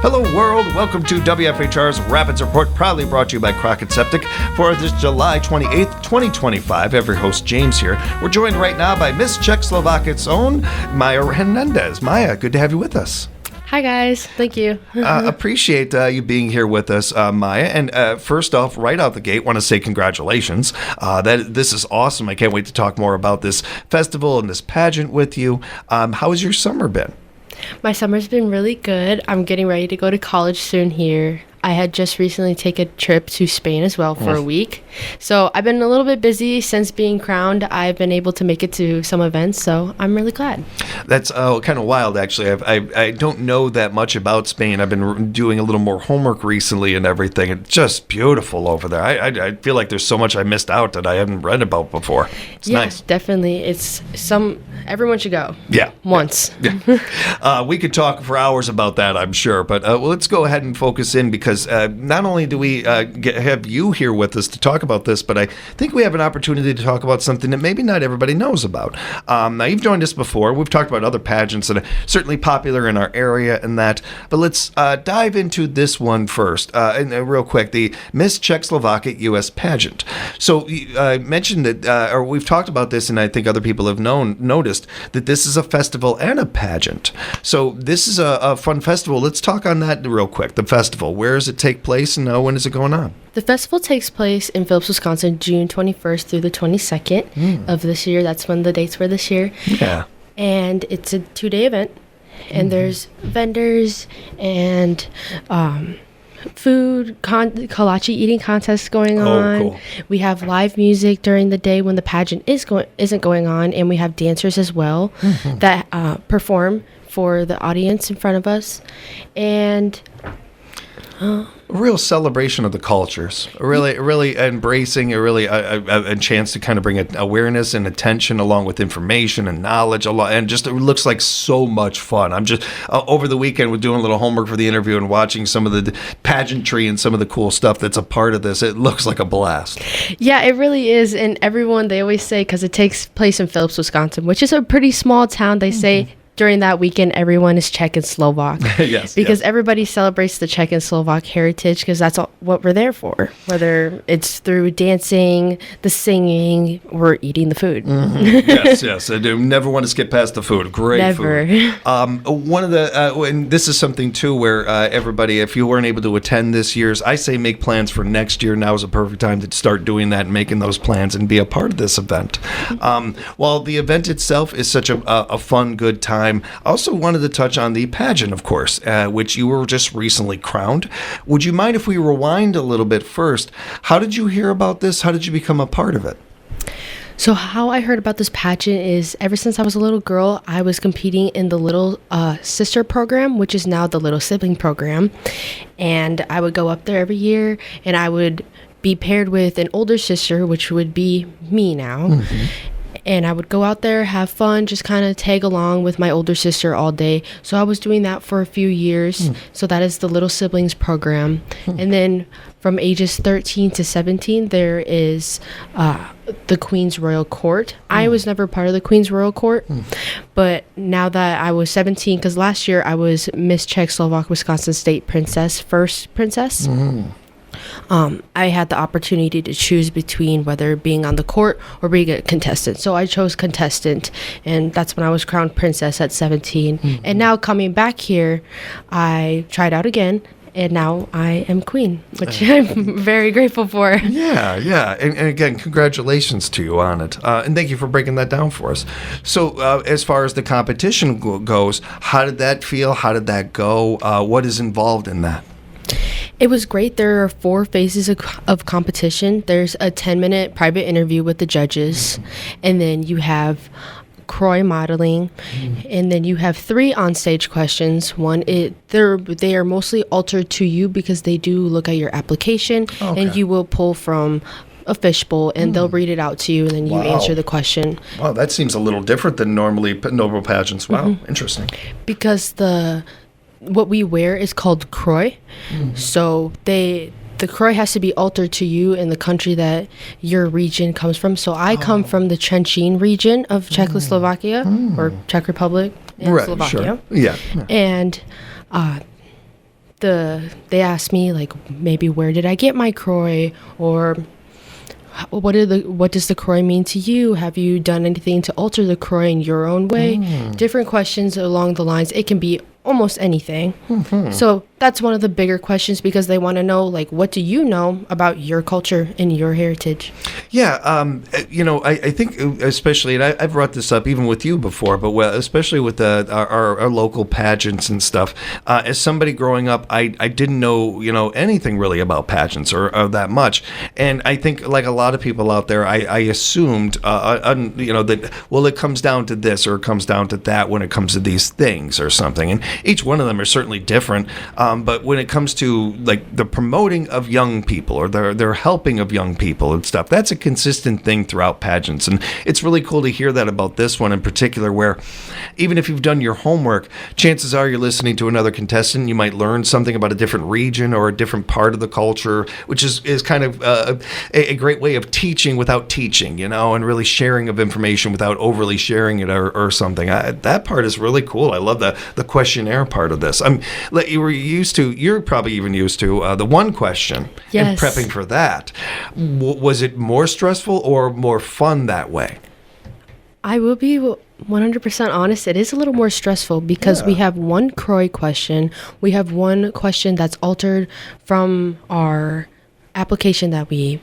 Hello, world. Welcome to WFHR's Rapids Report, proudly brought to you by Crockett Septic for this July 28th, 2025. Every host, James here. We're joined right now by Miss Czeck, Slovakia's own Maya Hernandez. Maya, good to have you with us. Hi, guys. Thank you. Appreciate you being here with us, Maya. And first off, right out the gate, want to say congratulations. This is awesome. I can't wait to talk more about this festival and this pageant with you. How has your summer been? My summer's been really good. I'm getting ready to go to college soon here. I had just recently taken a trip to Spain as well for a week. So I've been a little bit busy since being crowned. I've been able to make it to some events, so I'm really glad. That's kind of wild, actually. I don't know that much about Spain. I've been doing a little more homework recently and everything. It's just beautiful over there. I feel like there's so much I missed out that I haven't read about before. It's nice. Definitely. Everyone should go. Yeah. Once. Yeah. We could talk for hours about that, I'm sure. But let's go ahead and focus in because not only do we have you here with us to talk about this, but I think we have an opportunity to talk about something that maybe not everybody knows about. Now, you've joined us before. We've talked about other pageants that are certainly popular in our area and that. But let's dive into this one first. And real quick, the Miss Czechoslovakia U.S. pageant. So I mentioned that, or we've talked about this, and I think other people have noticed that this is a festival and a pageant. So this is a fun festival. Let's talk on that real quick. The festival. Where does it take place, and when is it going on? The festival takes place in Phillips, Wisconsin, June 21st through the 22nd of this year. That's when the dates were this year. Yeah. And it's a 2-day event, and there's vendors and food, kolache eating contests going on. Cool. We have live music during the day when the pageant isn't going on, and we have dancers as well that perform for the audience in front of us. And a real celebration of the cultures, really embracing a chance to kind of bring awareness and attention along with information and knowledge and just it looks like so much fun. I'm just over the weekend we're doing a little homework for the interview and watching some of the pageantry and some of the cool stuff that's a part of this. It looks like a blast. Yeah, it really is. And everyone, they always say, because it takes place in Phillips, Wisconsin, which is a pretty small town, they say during that weekend, everyone is Czech and Slovak. Yes. Because everybody celebrates the Czech and Slovak heritage because that's what we're there for. Whether it's through dancing, the singing, or eating the food. Yes. I do never want to skip past the food. Great food. One of the, and this is something too where everybody, if you weren't able to attend this year's, I say make plans for next year. Now is a perfect time to start doing that and making those plans and be a part of this event. While the event itself is such a fun, good time, I also wanted to touch on the pageant, of course, which you were just recently crowned. Would you mind if we rewind a little bit first? How did you hear about this? How did you become a part of it? So how I heard about this pageant is ever since I was a little girl, I was competing in the Little Sister program, which is now the Little Sibling program. And I would go up there every year, and I would be paired with an older sister, which would be me now. And I would go out there, have fun, just kind of tag along with my older sister all day. So I was doing that for a few years. So that is the Little Siblings program. And then from ages 13 to 17, there is the Queen's Royal Court. I was never part of the Queen's Royal Court. But now that I was 17, because last year I was Miss Czech, Slovak, Wisconsin State Princess, first princess. I had the opportunity to choose between whether being on the court or being a contestant. So I chose contestant, and that's when I was crowned princess at 17. And now coming back here, I tried out again, and now I am queen, which I'm very grateful for. Yeah. And again, congratulations to you on it. And thank you for breaking that down for us. So as far as the competition goes, how did that feel? How did that go? What is involved in that? It was great. There are 4 phases of competition. There's a 10-minute private interview with the judges, and then you have Croy modeling, and then you have 3 on-stage questions. One, they are mostly altered to you because they do look at your application, and you will pull from a fishbowl, and they'll read it out to you, and then you answer the question. Wow, that seems a little different than normally noble pageants. Wow, interesting. Because what we wear is called Croy, so the Croy has to be altered to you in the country that your region comes from. So I come from the Trenčín region of Czechoslovakia or Czech Republic and Slovakia. Sure. Yeah. And they asked me like maybe where did I get my croy, or what does the croy mean to you? Have you done anything to alter the croy in your own way? Different questions along the lines. It can be almost anything. So that's one of the bigger questions, because they want to know, like, what do you know about your culture and your heritage? Yeah, I think especially, and I've brought this up even with you before, but especially with our local pageants and stuff. As somebody growing up, I didn't know anything really about pageants or that much, and I think like a lot of people out there, I assumed that it comes down to this or it comes down to that when it comes to these things or something, and each one of them are certainly different. But when it comes to like the promoting of young people or their helping of young people and stuff, that's a consistent thing throughout pageants. And it's really cool to hear that about this one in particular, where even if you've done your homework, chances are you're listening to another contestant. You might learn something about a different region or a different part of the culture, which is kind of a great way of teaching without teaching, and really sharing of information without overly sharing it or something. That part is really cool. I love the questionnaire part of this. You're probably even used to the one question. Yes. And prepping for that. Was it more stressful or more fun that way? I will be 100% honest. It is a little more stressful because we have one Croy question. We have one question that's altered from our application that we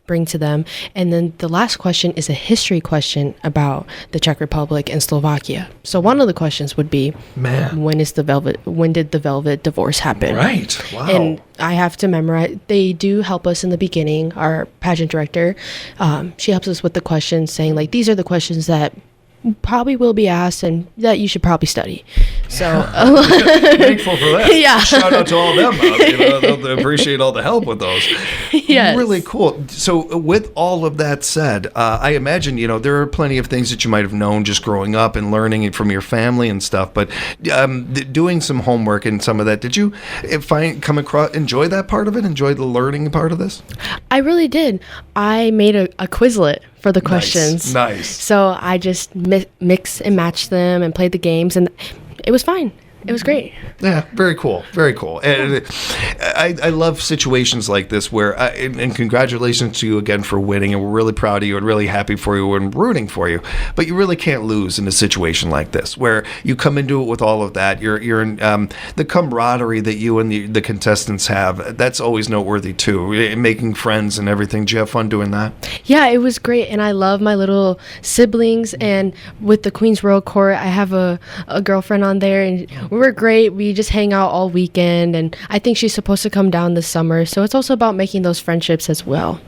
bring to them. And then the last question is a history question about the Czech Republic and Slovakia. So one of the questions would be, when did the Velvet divorce happen? Right. Wow. And I have to memorize. They do help us in the beginning. Our pageant director, she helps us with the questions, saying like, these are the questions that probably will be asked and that you should probably study. So thankful for that. Yeah. Shout out to all them. They'll appreciate all the help with those. Yes. Really cool. So with all of that said, I imagine, there are plenty of things that you might have known just growing up and learning it from your family and stuff, but doing some homework and some of that, did you enjoy that part of it? Enjoy the learning part of this? I really did. I made a Quizlet for the questions. Nice. So I just mix and match them and played the games, and it was fine. It was great. Yeah, very cool. Very cool. And I love situations like this where, and congratulations to you again for winning, and we're really proud of you and really happy for you and rooting for you. But you really can't lose in a situation like this where you come into it with all of that. You're in the camaraderie that you and the contestants have. That's always noteworthy too. Making friends and everything. Did you have fun doing that? Yeah, it was great, and I love my little siblings. And with the Queen's Royal Court, I have a girlfriend on there, and we were great. We just hang out all weekend, and I think she's supposed to come down this summer. So it's also about making those friendships as well.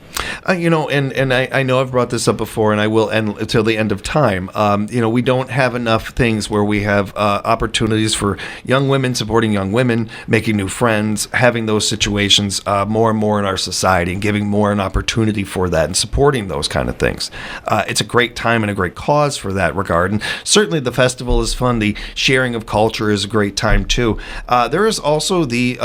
And I know I've brought this up before, and I will end until the end of time. We don't have enough things where we have opportunities for young women supporting young women, making new friends, having those situations more and more in our society, and giving more an opportunity for that and supporting those kind of things. It's a great time and a great cause for that regard. And certainly the festival is fun. The sharing of culture is a great time too. There is also the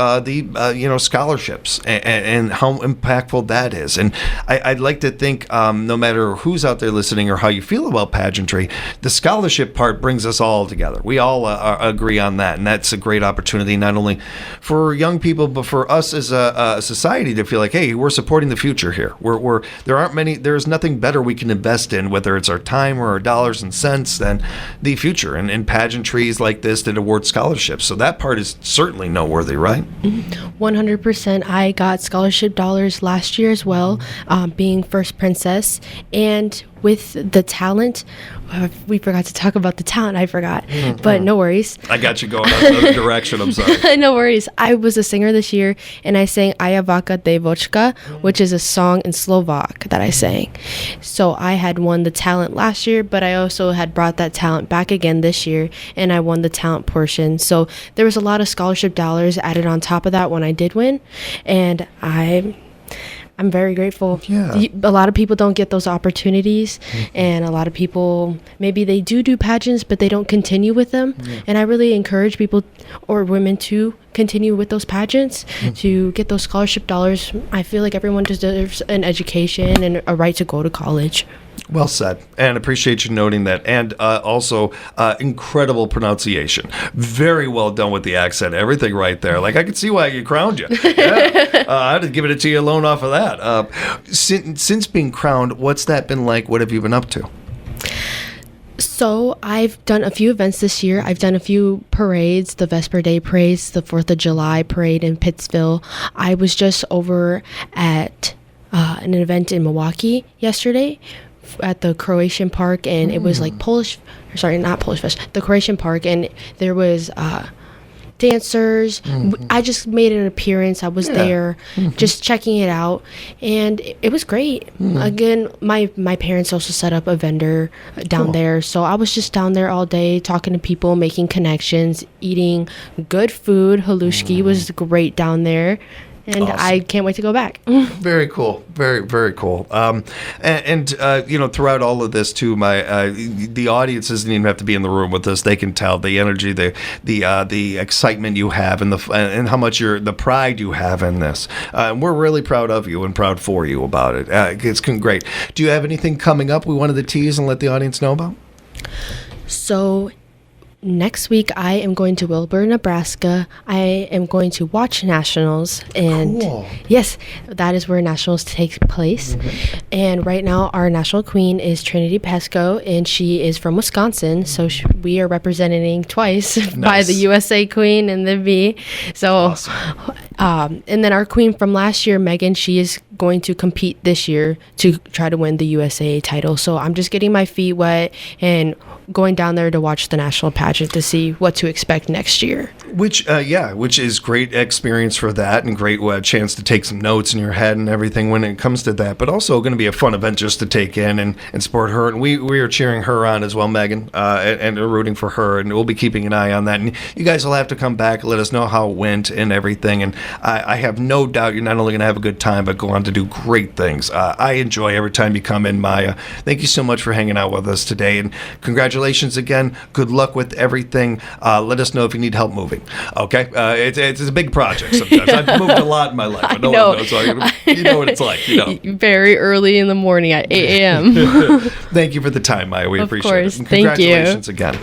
scholarships and how impactful that is. And I'd like to think, no matter who's out there listening or how you feel about pageantry, the scholarship part brings us all together. We all agree on that, and that's a great opportunity not only for young people but for us as a society to feel like, hey, we're supporting the future here. There's nothing better we can invest in, whether it's our time or our dollars and cents, than the future and pageantries like this that award scholarships. So that part is certainly noteworthy, right? 100%. I got scholarship dollars last year as well. Being first princess, and with the talent, we forgot to talk about the talent. I forgot, but no worries. I got you going another direction. I'm sorry. No worries. I was a singer this year, and I sang Ayavaka Devočka, which is a song in Slovak that I sang. So I had won the talent last year, but I also had brought that talent back again this year, and I won the talent portion. So there was a lot of scholarship dollars added on top of that when I did win, and I'm very grateful. Yeah. A lot of people don't get those opportunities, and a lot of people, maybe they do pageants, but they don't continue with them. And I really encourage people or women to continue with those pageants, to get those scholarship dollars. I feel like everyone deserves an education and a right to go to college. Well said, and appreciate you noting that. And also, incredible pronunciation. Very well done with the accent. Everything right there. Like, I can see why you crowned you. Yeah. I'd have given it to you alone off of that. Since being crowned, what's that been like? What have you been up to? So I've done a few events this year. I've done a few parades, the Vesper Day parades, the 4th of July parade in Pittsville. I was just over at an event in Milwaukee yesterday at the Croatian Park, and it was like the Croatian Park, and there was dancers. I just made an appearance. I was there just checking it out, and it was great. Again, my parents also set up a vendor down there, so I was just down there all day talking to people, making connections, eating good food. Halushki was great down there. And awesome. I can't wait to go back. Very cool. Very, very cool. And throughout all of this, too, the audience doesn't even have to be in the room with us. They can tell the energy, the excitement you have, and how much the pride you have in this. And we're really proud of you and proud for you about it. It's great. Do you have anything coming up we wanted to tease and let the audience know about? So next week, I am going to Wilbur, Nebraska. I am going to watch Nationals. And cool. Yes, that is where Nationals take place. And right now, our national queen is Trinity Pesco, and she is from Wisconsin. So we are representing twice by the USA queen and the V. So, awesome. And then our queen from last year, Megan, she is going to compete this year to try to win the USA title. So I'm just getting my feet wet and going down there to watch the national pageant to see what to expect next year. Which is great experience for that, and great chance to take some notes in your head and everything when it comes to that. But also going to be a fun event just to take in and support her. And we are cheering her on as well, Megan, and rooting for her. And we'll be keeping an eye on that. And you guys will have to come back, let us know how it went and everything. And I have no doubt you're not only going to have a good time, but go on to do great things. I enjoy every time you come in, Maya. Thank you so much for hanging out with us today. And congratulations again. Good luck with everything. Let us know if you need help moving. Okay? It's a big project sometimes. I've moved a lot in my life. But no one knows. So you know what it's like. Very early in the morning at 8 a.m. Thank you for the time, Maya. We appreciate course. it. And Thank you. Congratulations again.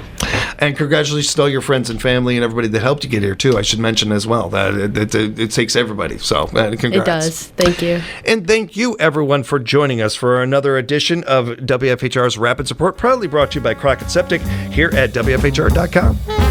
And congratulations to all your friends and family and everybody that helped you get here, too. I should mention as well that it takes everybody. So, congrats. It does. Thank you. And thank you, everyone, for joining us for another edition of WFHR's Rapid Support, proudly brought to you by Crockett Septic here at WFHR.com.